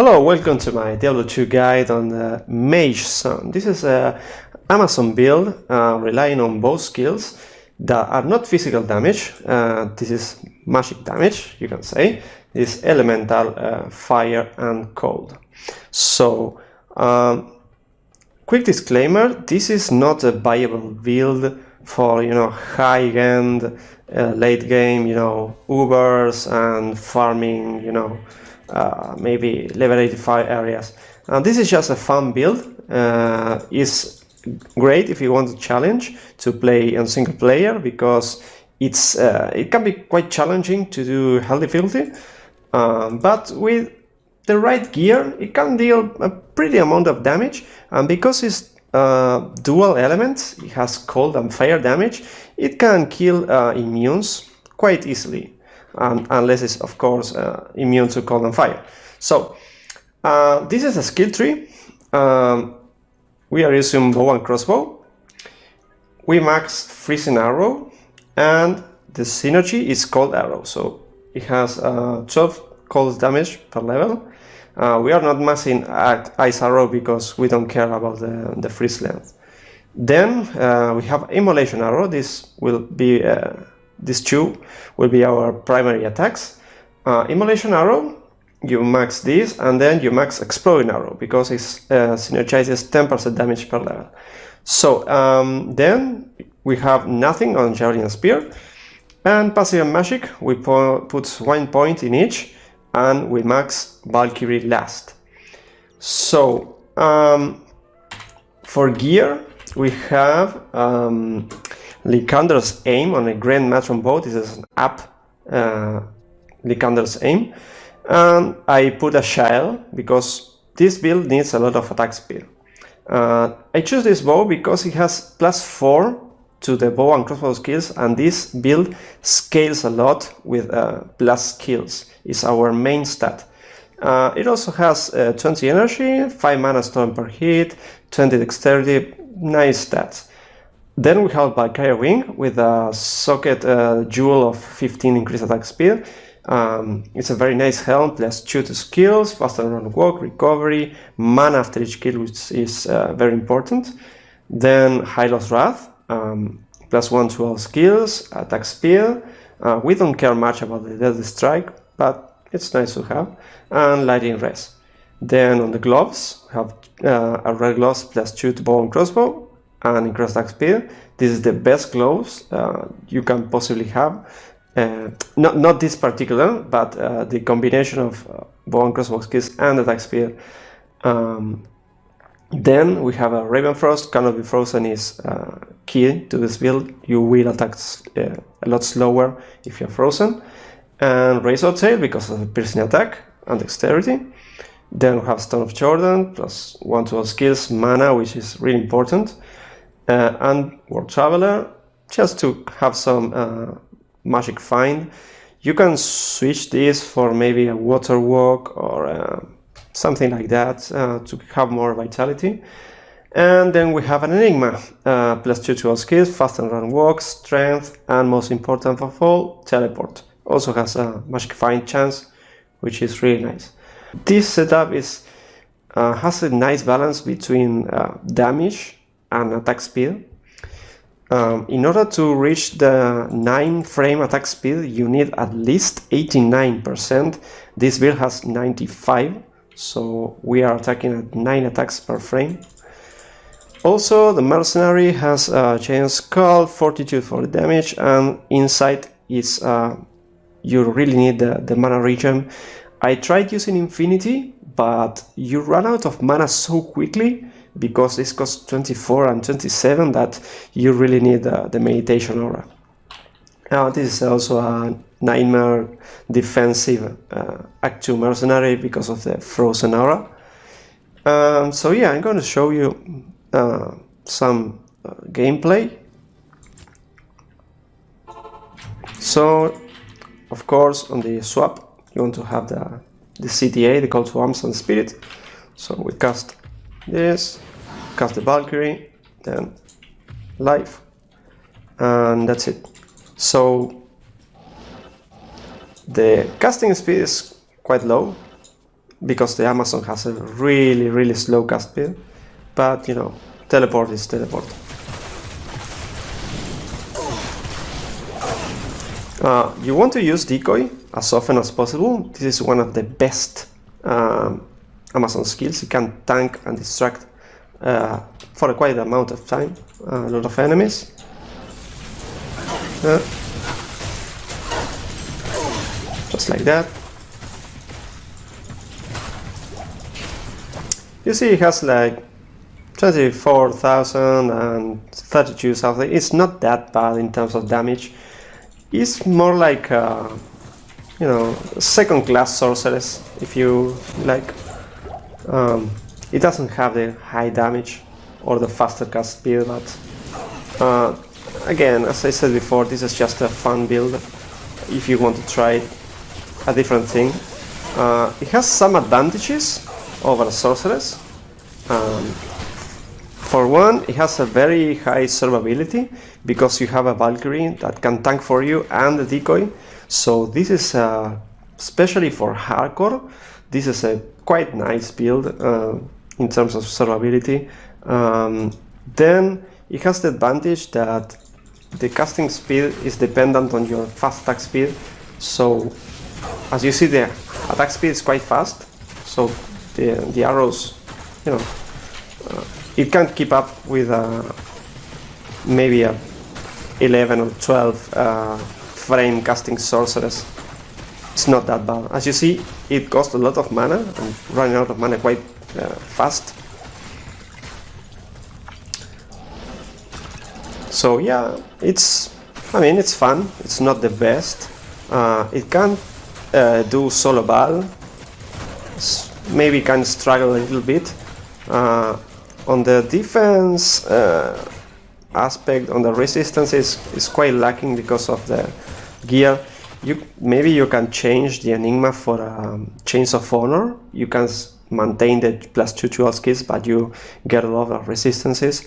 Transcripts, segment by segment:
Hello, welcome to my Diablo 2 guide on the Mage Son. This is a Amazon build relying on both skills that are not physical damage. This is magic damage, you can say. This is elemental, fire and cold. So, quick disclaimer, this is not a viable build for, high-end, late game, Ubers and farming, maybe level 85 areas. This is just a fun build. It's great if you want a challenge to play on single player, because it can be quite challenging to do hell difficulty, but with the right gear it can deal a pretty amount of damage, and because it's dual elements, it has cold and fire damage, it can kill immunes quite easily. Unless it's of course immune to cold and fire. So this is a skill tree. We are using bow and crossbow. We max freezing arrow, and the synergy is cold arrow, so it has 12 cold damage per level. We are not maxing ice arrow because we don't care about the freeze length. Then we have immolation arrow. This will be these two will be our primary attacks. Immolation arrow, you max this, and then you max exploding arrow because it synergizes 10% damage per level. So then we have nothing on javelin spear, and passive and magic we put 1 point in each, and we max Valkyrie last. So for gear we have Lycander's Aim on a Grand Matron bow. This is an up Lycander's Aim, and I put a shell because this build needs a lot of attack speed. I choose this bow because it has +4 to the bow and crossbow skills, and this build scales a lot with plus skills. It's our main stat. It also has 20 energy, 5 mana stone per hit, 20 dexterity, nice stats. Then we have Valkyrie Wing with a socket jewel of 15 increased attack speed. It's a very nice helm, +2 to skills, faster run walk, recovery, mana after each kill, which is very important. Then Hylos Wrath, +1 to all skills, attack speed. We don't care much about the Deadly Strike, but it's nice to have. And Lightning Res. Then on the gloves, we have a red gloves +2 to bow and crossbow, and increased attack speed. This is the best gloves you can possibly have. Not this particular, but the combination of bow and crossbow skills and attack speed. Then we have a Ravenfrost. Cannot be frozen is key to this build. You will attack a lot slower if you're frozen. And Razor Tail because of the piercing attack and dexterity. Then we have Stone of Jordan, +1 to all skills, mana, which is really important. And World Traveler, just to have some magic find. You can switch this for maybe a water walk or something like that to have more vitality. And then we have an Enigma, +2 to all skills, fast and run walk, strength, and most important of all, teleport. Also has a magic find chance, which is really nice. This setup has a nice balance between damage and attack speed. In order to reach the 9 frame attack speed, you need at least 89%. This build has 95, so we are attacking at 9 attacks per frame. Also, the Mercenary has a Giant Skull, Fortitude for the damage, and Insight is you really need the mana regen. I tried using Infinity, but you run out of mana so quickly because this costs 24 and 27 that you really need the meditation aura. This is also a nightmare defensive Act 2 Mercenary because of the frozen aura. So yeah, I'm going to show you some gameplay. So of course on the swap you want to have the CTA, the Call to Arms and Spirit. So we cast this, cast the Valkyrie, then life, and that's it. So the casting speed is quite low, because the Amazon has a really slow cast speed, but you know, teleport is teleport. You want to use decoy as often as possible. This is one of the best Amazon skills. You can tank and distract for a quite amount of time a lot of enemies. Just like that. You see it has like 24,000 and 32,000. It's not that bad in terms of damage. It's more like you know, second-class sorceress, if you like. It doesn't have the high damage or the faster cast speed, but again, as I said before, this is just a fun build if you want to try a different thing. It has some advantages over a sorceress. For one, it has a very high survivability because you have a Valkyrie that can tank for you and the decoy. So this is especially for hardcore. This is a quite nice build in terms of survivability. Then it has the advantage that the casting speed is dependent on your fast attack speed. So as you see, the attack speed is quite fast. So the arrows, you know, it can't keep up with maybe a 11 or 12 frame casting sorceress. It's not that bad. As you see, it costs a lot of mana and running out of mana quite fast. So yeah, I mean, it's fun. It's not the best. It can do solo battle. Maybe can struggle a little bit. On the defense aspect, on the resistance is quite lacking because of the gear. Maybe you can change the Enigma for Chains of Honor. You can maintain the +2 dual skills, but you get a lot of resistances.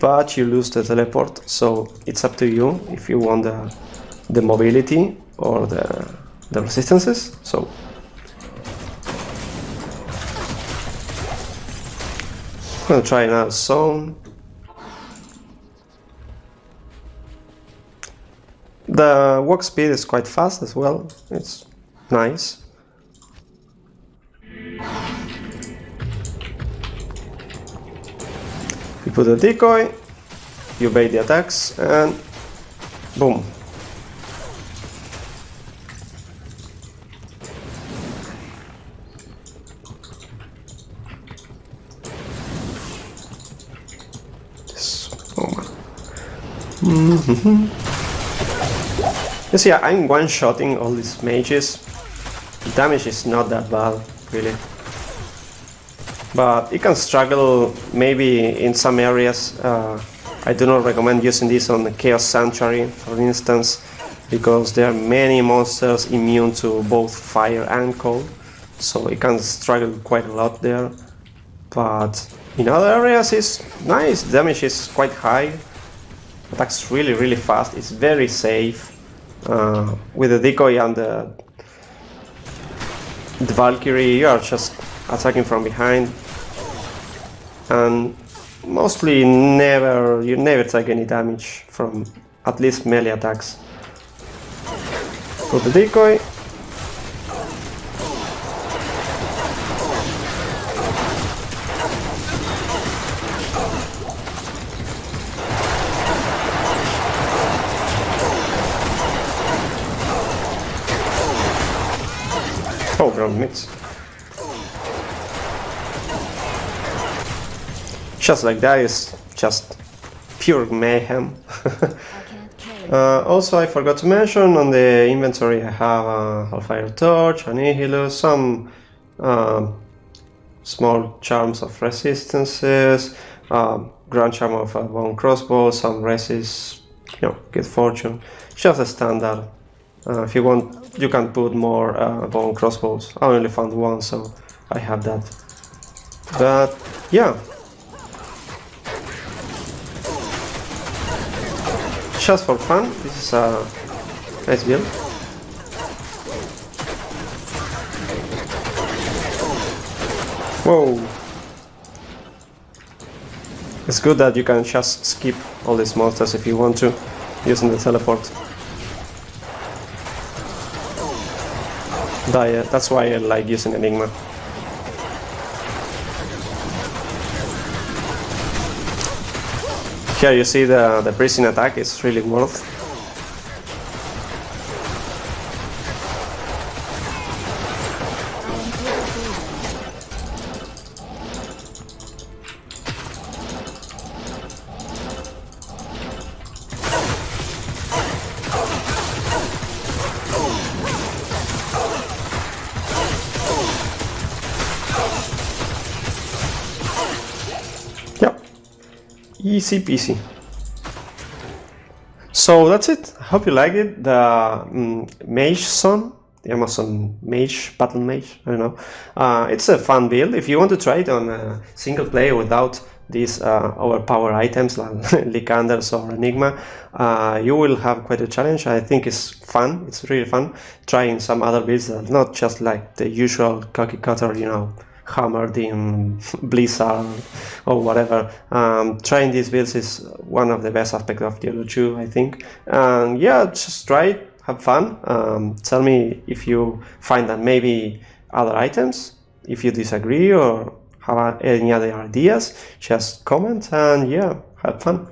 But you lose the teleport, so it's up to you if you want the mobility or the resistances. So I'm gonna try another zone. The walk speed is quite fast as well. It's nice. You put a decoy, you bait the attacks, and boom. You see, I'm one-shotting all these mages. The damage is not that bad, really. But it can struggle maybe in some areas. I do not recommend using this on the Chaos Sanctuary, for instance, because there are many monsters immune to both fire and cold. So it can struggle quite a lot there. But in other areas it's nice, damage is quite high. Attacks really fast, it's very safe. With the decoy and the Valkyrie, you are just attacking from behind, and mostly you never take any damage from at least melee attacks. Put the decoy. Oh, ground mix. Just like that is just pure mayhem. Also, I forgot to mention on the inventory I have a Hellfire Torch, a Nihilus, some small charms of resistances, Grand Charm of a Bone Crossbow, some resist, you know, get fortune. Just a standard. If you want, you can put more bone crossbows. I only found one, so I have that. But yeah, just for fun, this is a nice build. Whoa! It's good that you can just skip all these monsters if you want to, using the teleport. That's why I like using Enigma. Here you see the prison attack is really worth. Yep, easy peasy. So that's it. I hope you like it. The Mage son, the Amazon Mage, Battle Mage, I don't know. It's a fun build. If you want to try it on single player without these overpowered items like Lycanders or Enigma, you will have quite a challenge. I think it's fun. It's really fun trying some other builds that are not just like the usual cookie cutter, you know, hammered in Blizzard or whatever. Trying these builds is one of the best aspects of Diablo 2, I think. And yeah, just try it, have fun. Tell me if you find that maybe other items, if you disagree or have any other ideas, just comment and yeah, have fun.